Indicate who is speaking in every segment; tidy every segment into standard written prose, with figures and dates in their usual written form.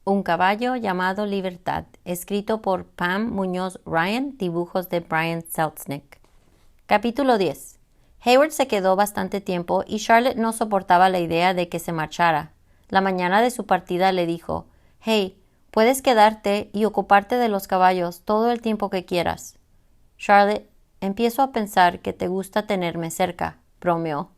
Speaker 1: Un caballo llamado Libertad, escrito por Pam Muñoz Ryan, dibujos de Brian Selznick. Capítulo 10. Hayward se quedó bastante tiempo y Charlotte no soportaba la idea de que se marchara. La mañana de su partida le dijo, «Hey, puedes quedarte y ocuparte de los caballos todo el tiempo que quieras». «Charlotte, empiezo a pensar que te gusta tenerme cerca», bromeó.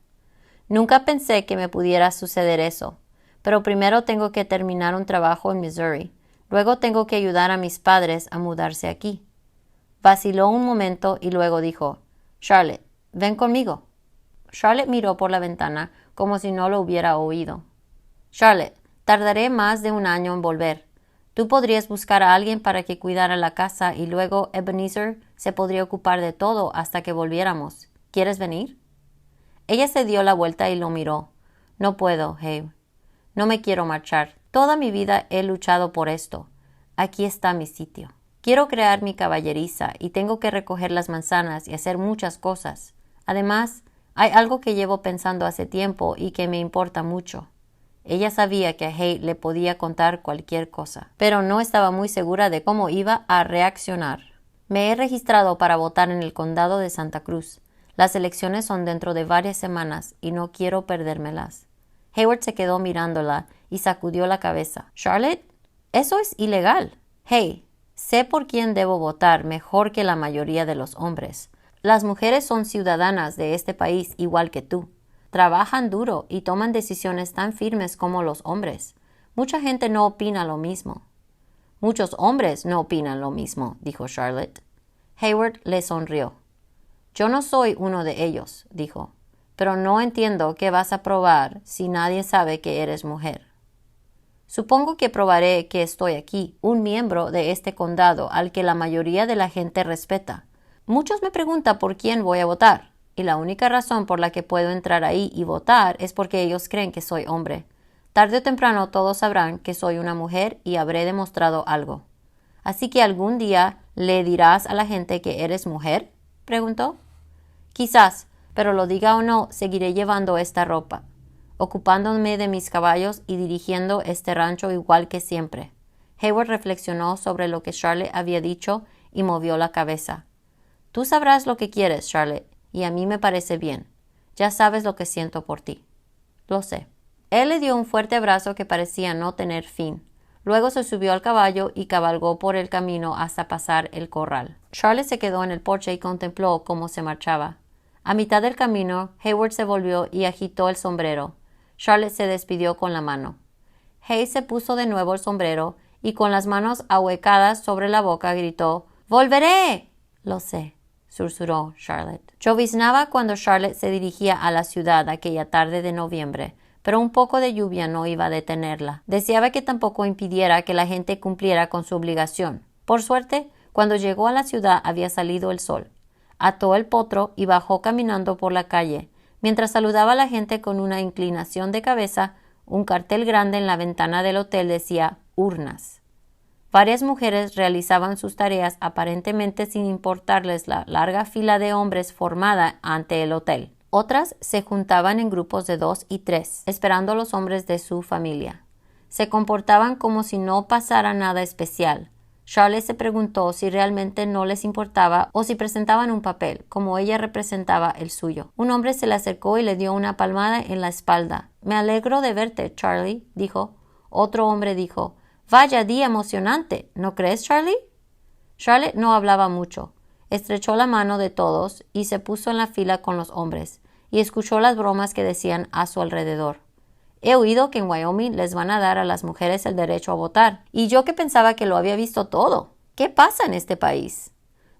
Speaker 1: «Nunca pensé que me pudiera suceder eso. Pero primero tengo que terminar un trabajo en Missouri. Luego tengo que ayudar a mis padres a mudarse aquí». Vaciló un momento y luego dijo, «Charlotte, ven conmigo». Charlotte miró por la ventana como si no lo hubiera oído. «Charlotte, tardaré más de un año en volver. Tú podrías buscar a alguien para que cuidara la casa y luego Ebenezer se podría ocupar de todo hasta que volviéramos. ¿Quieres venir?» Ella se dio la vuelta y lo miró. «No puedo, Hayward. No me quiero marchar. Toda mi vida he luchado por esto. Aquí está mi sitio. Quiero crear mi caballeriza y tengo que recoger las manzanas y hacer muchas cosas. Además, hay algo que llevo pensando hace tiempo y que me importa mucho». Ella sabía que a Hay le podía contar cualquier cosa, pero no estaba muy segura de cómo iba a reaccionar. «Me he registrado para votar en el condado de Santa Cruz. Las elecciones son dentro de varias semanas y no quiero perdérmelas». Hayward se quedó mirándola y sacudió la cabeza. «Charlotte, eso es ilegal». «Hey, sé por quién debo votar mejor que la mayoría de los hombres. Las mujeres son ciudadanas de este país igual que tú. Trabajan duro y toman decisiones tan firmes como los hombres. Mucha gente no opina lo mismo». «Muchos hombres no opinan lo mismo», dijo Charlotte. Hayward le sonrió. «Yo no soy uno de ellos», dijo. «Pero no entiendo qué vas a probar si nadie sabe que eres mujer». «Supongo que probaré que estoy aquí, un miembro de este condado al que la mayoría de la gente respeta. Muchos me preguntan por quién voy a votar, y la única razón por la que puedo entrar ahí y votar es porque ellos creen que soy hombre. Tarde o temprano todos sabrán que soy una mujer y habré demostrado algo». «¿Así que algún día le dirás a la gente que eres mujer?», preguntó. «Quizás, pero lo diga o no, seguiré llevando esta ropa, ocupándome de mis caballos y dirigiendo este rancho igual que siempre». Hayward reflexionó sobre lo que Charlotte había dicho y movió la cabeza. «Tú sabrás lo que quieres, Charlotte, y a mí me parece bien. Ya sabes lo que siento por ti». «Lo sé». Él le dio un fuerte abrazo que parecía no tener fin. Luego se subió al caballo y cabalgó por el camino hasta pasar el corral. Charlotte se quedó en el porche y contempló cómo se marchaba. A mitad del camino, Hayward se volvió y agitó el sombrero. Charlotte se despidió con la mano. Hay se puso de nuevo el sombrero y con las manos ahuecadas sobre la boca gritó, «¡Volveré!». «Lo sé», susurró Charlotte. Lloviznaba cuando Charlotte se dirigía a la ciudad aquella tarde de noviembre, pero un poco de lluvia no iba a detenerla. Deseaba que tampoco impidiera que la gente cumpliera con su obligación. Por suerte, cuando llegó a la ciudad había salido el sol. Ató el potro y bajó caminando por la calle. Mientras saludaba a la gente con una inclinación de cabeza, un cartel grande en la ventana del hotel decía «Urnas». Varias mujeres realizaban sus tareas aparentemente sin importarles la larga fila de hombres formada ante el hotel. Otras se juntaban en grupos de 2 y 3, esperando a los hombres de su familia. Se comportaban como si no pasara nada especial. Charlotte se preguntó si realmente no les importaba o si presentaban un papel, como ella representaba el suyo. Un hombre se le acercó y le dio una palmada en la espalda. «Me alegro de verte, Charlie», dijo. Otro hombre dijo, «Vaya día emocionante, ¿no crees, Charlie?». Charlotte no hablaba mucho. Estrechó la mano de todos y se puso en la fila con los hombres, y escuchó las bromas que decían a su alrededor. «He oído que en Wyoming les van a dar a las mujeres el derecho a votar, y yo que pensaba que lo había visto todo. ¿Qué pasa en este país?».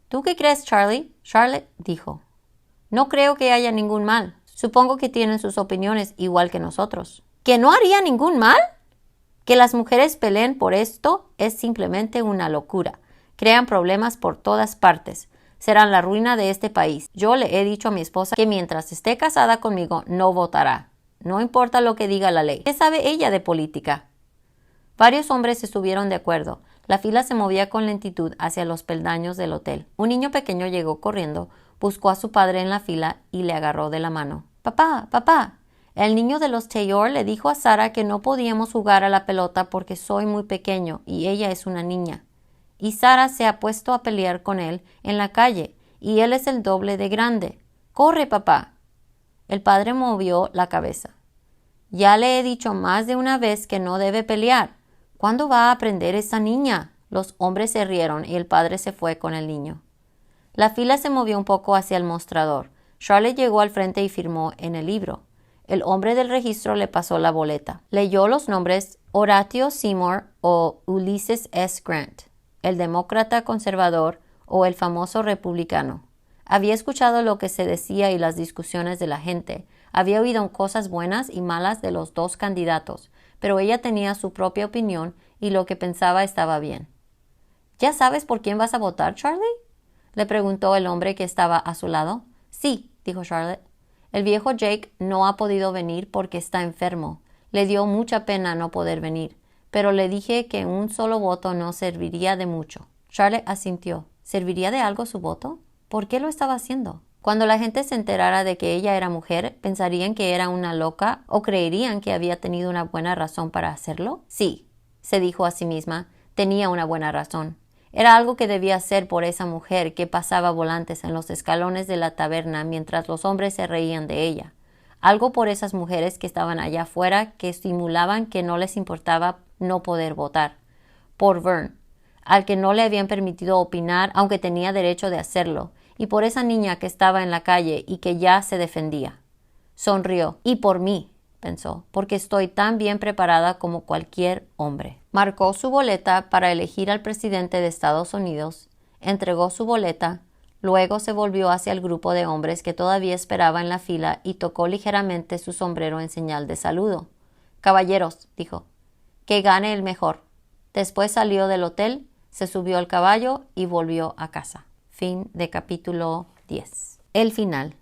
Speaker 1: «¿Tú qué crees, Charlie?», Charlotte dijo. «No creo que haya ningún mal. Supongo que tienen sus opiniones igual que nosotros». «¿Que no haría ningún mal?». «Que las mujeres peleen por esto es simplemente una locura. Crean problemas por todas partes. Serán la ruina de este país. Yo le he dicho a mi esposa que mientras esté casada conmigo no votará. No importa lo que diga la ley. ¿Qué sabe ella de política?». Varios hombres estuvieron de acuerdo. La fila se movía con lentitud hacia los peldaños del hotel. Un niño pequeño llegó corriendo, buscó a su padre en la fila y le agarró de la mano. «Papá, papá, El niño de los Taylor le dijo a Sarah que no podíamos jugar a la pelota porque soy muy pequeño y ella es una niña. Y Sarah se ha puesto a pelear con él en la calle y él es el doble de grande. ¡Corre, papá! El padre movió la cabeza. Ya le he dicho más de una vez que no debe pelear. ¿Cuándo va a aprender esa niña? Los hombres se rieron y el padre se fue con el niño. La fila se movió un poco hacia el mostrador. Charlotte llegó al frente y firmó en el libro. El hombre del registro le pasó la boleta. Leyó los nombres Horatio Seymour o Ulysses S. Grant, el demócrata conservador o el famoso republicano. Había escuchado lo que se decía y las discusiones de la gente. Había oído cosas buenas y malas de los dos candidatos, pero ella tenía su propia opinión y lo que pensaba estaba bien. ¿Ya sabes por quién vas a votar, Charlie?, le preguntó el hombre que estaba a su lado. Sí, dijo Charlotte. El viejo Jake no ha podido venir porque está enfermo. Le dio mucha pena no poder venir, pero le dije que un solo voto no serviría de mucho. Charlotte asintió. ¿Serviría de algo su voto? ¿Por qué lo estaba haciendo? Cuando la gente se enterara de que ella era mujer, ¿pensarían que era una loca o creerían que había tenido una buena razón para hacerlo? Sí, se dijo a sí misma, tenía una buena razón. Era algo que debía hacer por esa mujer que pasaba volantes en los escalones de la taberna mientras los hombres se reían de ella. Algo por esas mujeres que estaban allá afuera que simulaban que no les importaba no poder votar. Por Vern, al que no le habían permitido opinar aunque tenía derecho de hacerlo, y por esa niña que estaba en la calle y que ya se defendía. Sonrió. Y por mí, pensó, porque estoy tan bien preparada como cualquier hombre. Marcó su boleta para elegir al presidente de Estados Unidos, entregó su boleta, luego se volvió hacia el grupo de hombres que todavía esperaba en la fila y tocó ligeramente su sombrero en señal de saludo. Caballeros, dijo, que gane el mejor. Después salió del hotel, se subió al caballo y volvió a casa. Fin de capítulo 10. El final.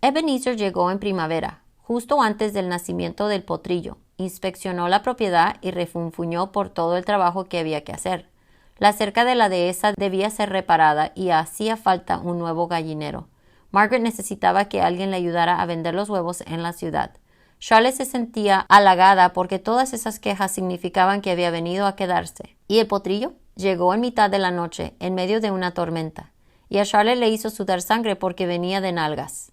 Speaker 1: Ebenezer llegó en primavera, justo antes del nacimiento del potrillo. Inspeccionó la propiedad y refunfuñó por todo el trabajo que había que hacer. La cerca de la dehesa debía ser reparada y hacía falta un nuevo gallinero. Margaret necesitaba que alguien le ayudara a vender los huevos en la ciudad. Charlotte se sentía halagada porque todas esas quejas significaban que había venido a quedarse. ¿Y el potrillo? Llegó en mitad de la noche, en medio de una tormenta, y a Charlotte le hizo sudar sangre porque venía de nalgas.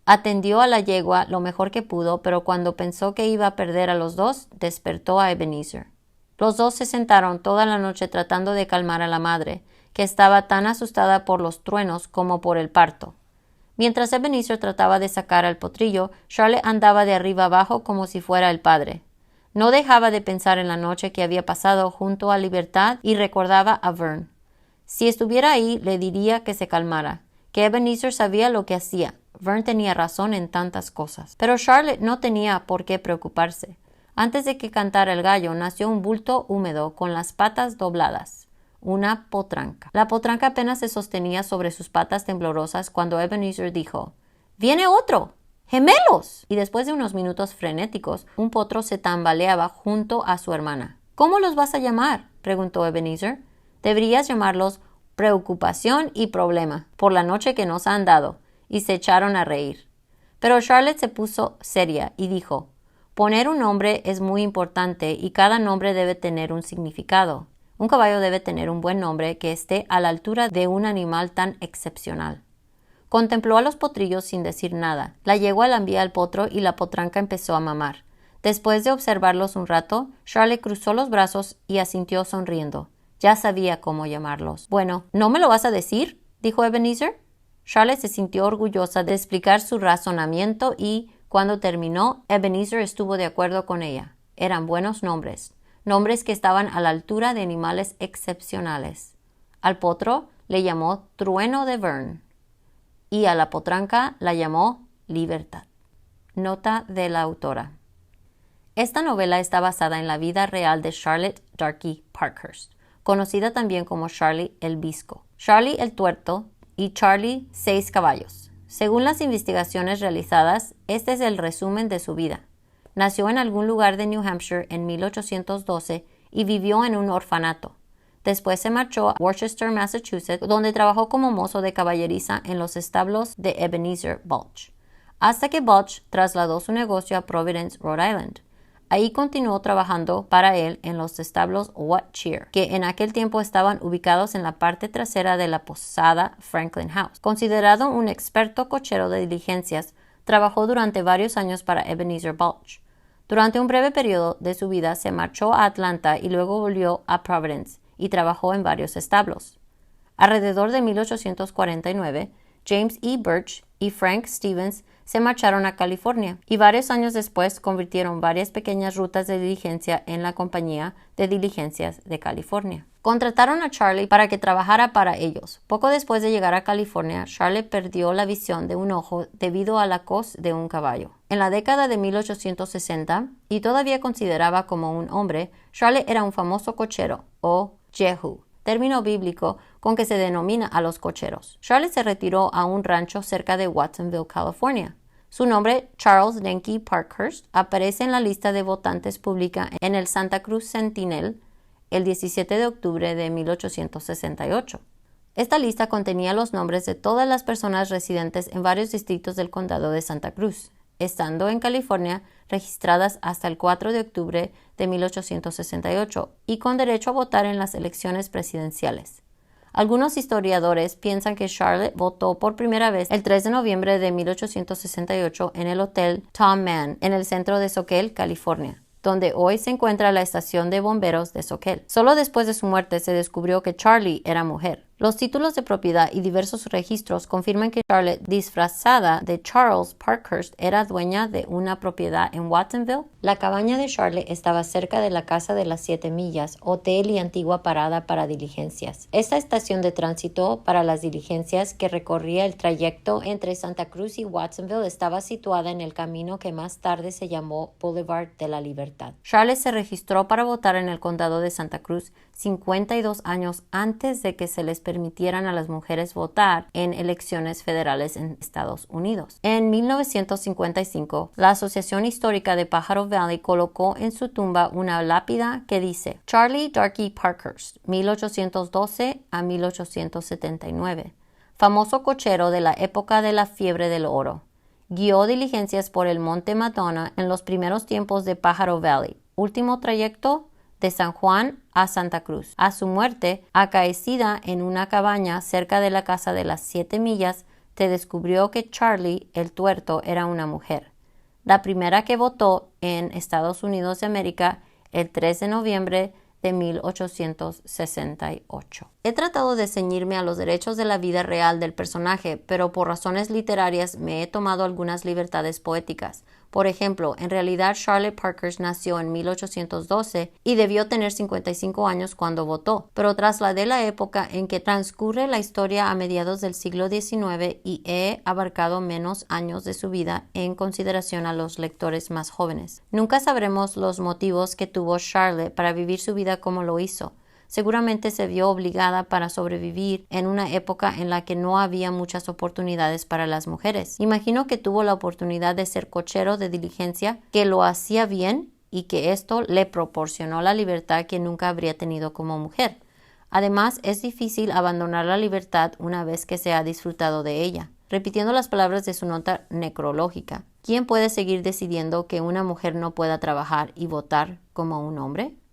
Speaker 1: Atendió a la yegua lo mejor que pudo, pero cuando pensó que iba a perder a los dos, despertó a Ebenezer. Los dos se sentaron toda la noche tratando de calmar a la madre, que estaba tan asustada por los truenos como por el parto. Mientras Ebenezer trataba de sacar al potrillo, Charlotte andaba de arriba abajo como si fuera el padre. No dejaba de pensar en la noche que había pasado junto a Libertad y recordaba a Vern. Si estuviera ahí, le diría que se calmara, que Ebenezer sabía lo que hacía. Vern tenía razón en tantas cosas. Pero Charlotte no tenía por qué preocuparse. Antes de que cantara el gallo, nació un bulto húmedo con las patas dobladas. Una potranca. La potranca apenas se sostenía sobre sus patas temblorosas cuando Ebenezer dijo, «¡Viene otro! ¡Gemelos!». Y después de unos minutos frenéticos, un potro se tambaleaba junto a su hermana. «¿Cómo los vas a llamar?», preguntó Ebenezer. «Deberías llamarlos Preocupación y Problema, por la noche que nos han dado». Y se echaron a reír. Pero Charlotte se puso seria y dijo, «Poner un nombre es muy importante y cada nombre debe tener un significado. Un caballo debe tener un buen nombre que esté a la altura de un animal tan excepcional». Contempló a los potrillos sin decir nada. La yegua lambía al potro y la potranca empezó a mamar. Después de observarlos un rato, Charlotte cruzó los brazos y asintió sonriendo. Ya sabía cómo llamarlos. «Bueno, ¿no me lo vas a decir?», dijo Ebenezer. Charlotte se sintió orgullosa de explicar su razonamiento y, cuando terminó, Ebenezer estuvo de acuerdo con ella. Eran buenos nombres, nombres que estaban a la altura de animales excepcionales. Al potro le llamó Trueno de Vern y a la potranca la llamó Libertad. Nota de la autora. Esta novela está basada en la vida real de Charlotte Darky Parkhurst, conocida también como Charlie el Bizco, Charlie el Tuerto y Charlie 6 caballos. Según las investigaciones realizadas, este es el resumen de su vida. Nació en algún lugar de New Hampshire en 1812 y vivió en un orfanato. Después se marchó a Worcester, Massachusetts, donde trabajó como mozo de caballeriza en los establos de Ebenezer Balch. hasta que Balch trasladó su negocio a Providence, Rhode Island. Ahí continuó trabajando para él en los establos What Cheer, que en aquel tiempo estaban ubicados en la parte trasera de la posada Franklin House. Considerado un experto cochero de diligencias, trabajó durante varios años para Ebenezer Balch. Durante un breve periodo de su vida se marchó a Atlanta y luego volvió a Providence y trabajó en varios establos. Alrededor de 1849, James E. Birch y Frank Stevens se marcharon a California y varios años después convirtieron varias pequeñas rutas de diligencia en la Compañía de Diligencias de California. Contrataron a Charlie para que trabajara para ellos. Poco después de llegar a California, Charlie perdió la visión de un ojo debido a la coz de un caballo. En la década de 1860, y todavía consideraba como un hombre, Charlie era un famoso cochero, o Jehu, término bíblico con que se denomina a los cocheros. Charlie se retiró a un rancho cerca de Watsonville, California. Su nombre, Charles Denke Parkhurst, aparece en la lista de votantes pública en el Santa Cruz Sentinel el 17 de octubre de 1868. Esta lista contenía los nombres de todas las personas residentes en varios distritos del condado de Santa Cruz, estando en California registradas hasta el 4 de octubre de 1868 y con derecho a votar en las elecciones presidenciales. Algunos historiadores piensan que Charlotte votó por primera vez el 3 de noviembre de 1868 en el Hotel Tom Mann, en el centro de Soquel, California, donde hoy se encuentra la estación de bomberos de Soquel. Solo después de su muerte se descubrió que Charlie era mujer. Los títulos de propiedad y diversos registros confirman que Charlotte, disfrazada de Charles Parkhurst, era dueña de una propiedad en Watsonville. La cabaña de Charlotte estaba cerca de la Casa de las 7 Millas, hotel y antigua parada para diligencias. Esta estación de tránsito para las diligencias que recorría el trayecto entre Santa Cruz y Watsonville estaba situada en el camino que más tarde se llamó Boulevard de la Libertad. Charlotte se registró para votar en el condado de Santa Cruz 52 años antes de que se les permitieran a las mujeres votar en elecciones federales en Estados Unidos. En 1955, la Asociación Histórica de Pájaro Valley colocó en su tumba una lápida que dice Charlie Darky Parkhurst, 1812 a 1879, famoso cochero de la época de la fiebre del oro. Guió diligencias por el Monte Madonna en los primeros tiempos de Pájaro Valley. Último trayecto de San Juan a Santa Cruz. A su muerte, acaecida en una cabaña cerca de la Casa de las 7 Millas, se descubrió que Charlie, el tuerto, era una mujer. La primera que votó en Estados Unidos de América el 3 de noviembre de 1868. He tratado de ceñirme a los derechos de la vida real del personaje, pero por razones literarias me he tomado algunas libertades poéticas. Por ejemplo, en realidad Charlotte Parkhurst nació en 1812 y debió tener 55 años cuando votó, pero trasladé la época en que transcurre la historia a mediados del siglo XIX y he abarcado menos años de su vida en consideración a los lectores más jóvenes. Nunca sabremos los motivos que tuvo Charlotte para vivir su vida como lo hizo. Seguramente se vio obligada para sobrevivir en una época en la que no había muchas oportunidades para las mujeres. Imagino que tuvo la oportunidad de ser cochero de diligencia, que lo hacía bien y que esto le proporcionó la libertad que nunca habría tenido como mujer. Además, es difícil abandonar la libertad una vez que se ha disfrutado de ella. Repitiendo las palabras de su nota necrológica, ¿quién puede seguir decidiendo que una mujer no pueda trabajar y votar como un hombre?